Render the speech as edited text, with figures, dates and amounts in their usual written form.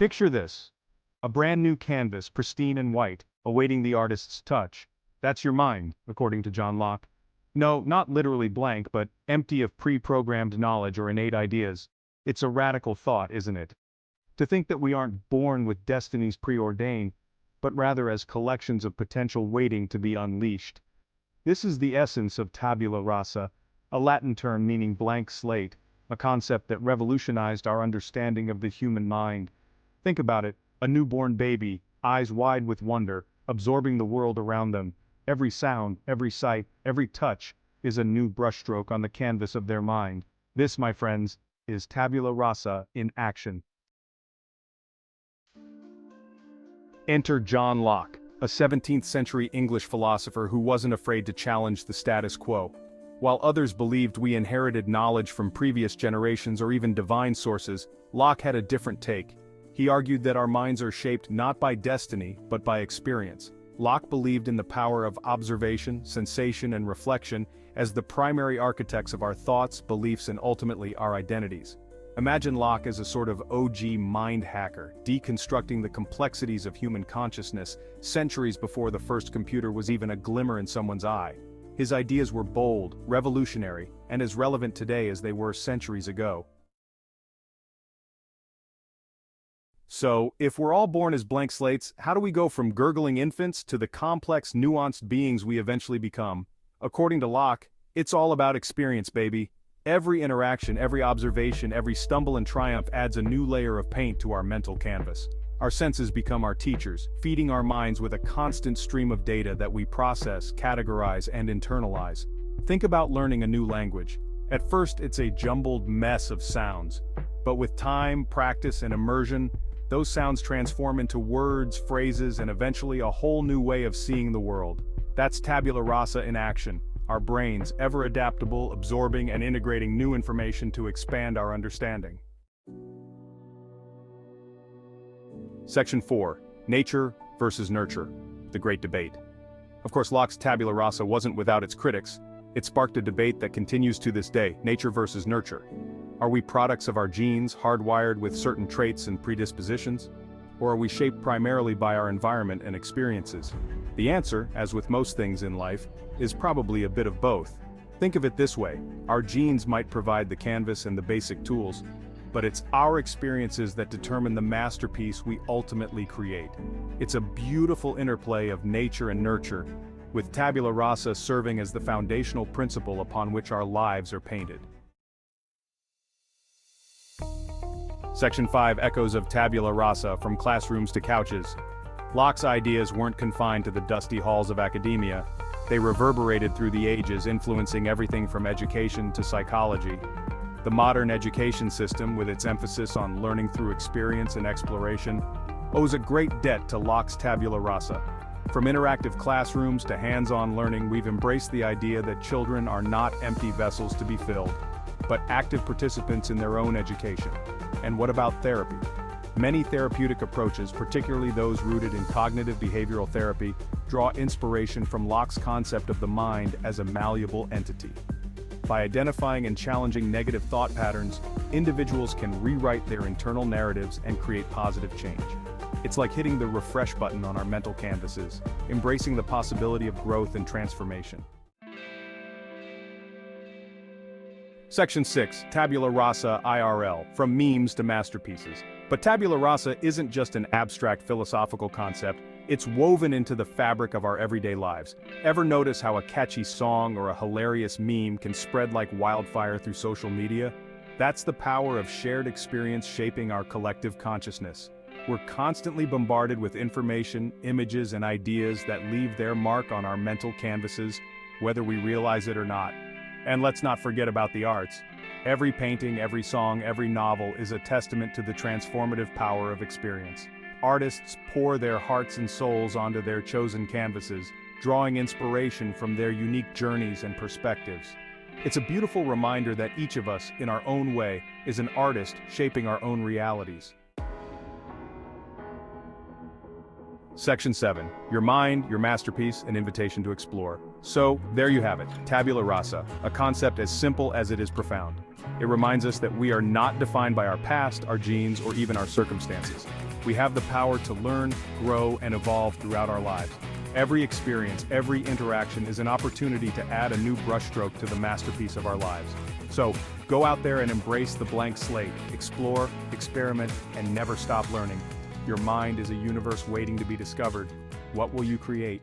Picture this. A brand new canvas, pristine and white, awaiting the artist's touch. That's your mind, according to John Locke. No, not literally blank, but empty of pre-programmed knowledge or innate ideas. It's a radical thought, isn't it? To think that we aren't born with destinies preordained, but rather as collections of potential waiting to be unleashed. This is the essence of tabula rasa, a Latin term meaning blank slate, a concept that revolutionized our understanding of the human mind. Think about it, a newborn baby, eyes wide with wonder, absorbing the world around them. Every sound, every sight, every touch is a new brushstroke on the canvas of their mind. This, my friends, is tabula rasa in action. Enter John Locke, a 17th century English philosopher who wasn't afraid to challenge the status quo. While others believed we inherited knowledge from previous generations or even divine sources, Locke had a different take. He argued that our minds are shaped not by destiny, but by experience. Locke believed in the power of observation, sensation, and reflection as the primary architects of our thoughts, beliefs, and ultimately our identities. Imagine Locke as a sort of OG mind hacker, deconstructing the complexities of human consciousness centuries before the first computer was even a glimmer in someone's eye. His ideas were bold, revolutionary, and as relevant today as they were centuries ago. So, if we're all born as blank slates, how do we go from gurgling infants to the complex, nuanced beings we eventually become? According to Locke, it's all about experience, baby. Every interaction, every observation, every stumble and triumph adds a new layer of paint to our mental canvas. Our senses become our teachers, feeding our minds with a constant stream of data that we process, categorize, and internalize. Think about learning a new language. At first, it's a jumbled mess of sounds. But with time, practice, and immersion, those sounds transform into words, phrases, and eventually a whole new way of seeing the world. That's tabula rasa in action, our brains ever adaptable, absorbing and integrating new information to expand our understanding. Section 4. Nature versus nurture. The Great Debate. Of course, Locke's tabula rasa wasn't without its critics. It sparked a debate that continues to this day, nature versus nurture. Are we products of our genes, hardwired with certain traits and predispositions? Or are we shaped primarily by our environment and experiences? The answer, as with most things in life, is probably a bit of both. Think of it this way, our genes might provide the canvas and the basic tools, but it's our experiences that determine the masterpiece we ultimately create. It's a beautiful interplay of nature and nurture, with tabula rasa serving as the foundational principle upon which our lives are painted. Section 5 echoes of tabula rasa from classrooms to couches. Locke's ideas weren't confined to the dusty halls of academia. They reverberated through the ages, influencing everything from education to psychology. The modern education system, with its emphasis on learning through experience and exploration, owes a great debt to Locke's tabula rasa. From interactive classrooms to hands-on learning, we've embraced the idea that children are not empty vessels to be filled, but active participants in their own education. And what about therapy? Many therapeutic approaches, particularly those rooted in cognitive behavioral therapy, draw inspiration from Locke's concept of the mind as a malleable entity. By identifying and challenging negative thought patterns, individuals can rewrite their internal narratives and create positive change. It's like hitting the refresh button on our mental canvases, embracing the possibility of growth and transformation. Section 6, Tabula Rasa IRL, from memes to masterpieces. But tabula rasa isn't just an abstract philosophical concept, it's woven into the fabric of our everyday lives. Ever notice how a catchy song or a hilarious meme can spread like wildfire through social media? That's the power of shared experience shaping our collective consciousness. We're constantly bombarded with information, images, and ideas that leave their mark on our mental canvases, whether we realize it or not. And let's not forget about the arts. Every painting, every song, every novel is a testament to the transformative power of experience. Artists pour their hearts and souls onto their chosen canvases, drawing inspiration from their unique journeys and perspectives. It's a beautiful reminder that each of us, in our own way, is an artist shaping our own realities. Section 7. Your mind, your masterpiece, an invitation to explore. So, there you have it, tabula rasa, a concept as simple as it is profound. It reminds us that we are not defined by our past, our genes, or even our circumstances. We have the power to learn, grow, and evolve throughout our lives. Every experience, every interaction is an opportunity to add a new brushstroke to the masterpiece of our lives. So, go out there and embrace the blank slate, explore, experiment, and never stop learning. Your mind is a universe waiting to be discovered. What will you create?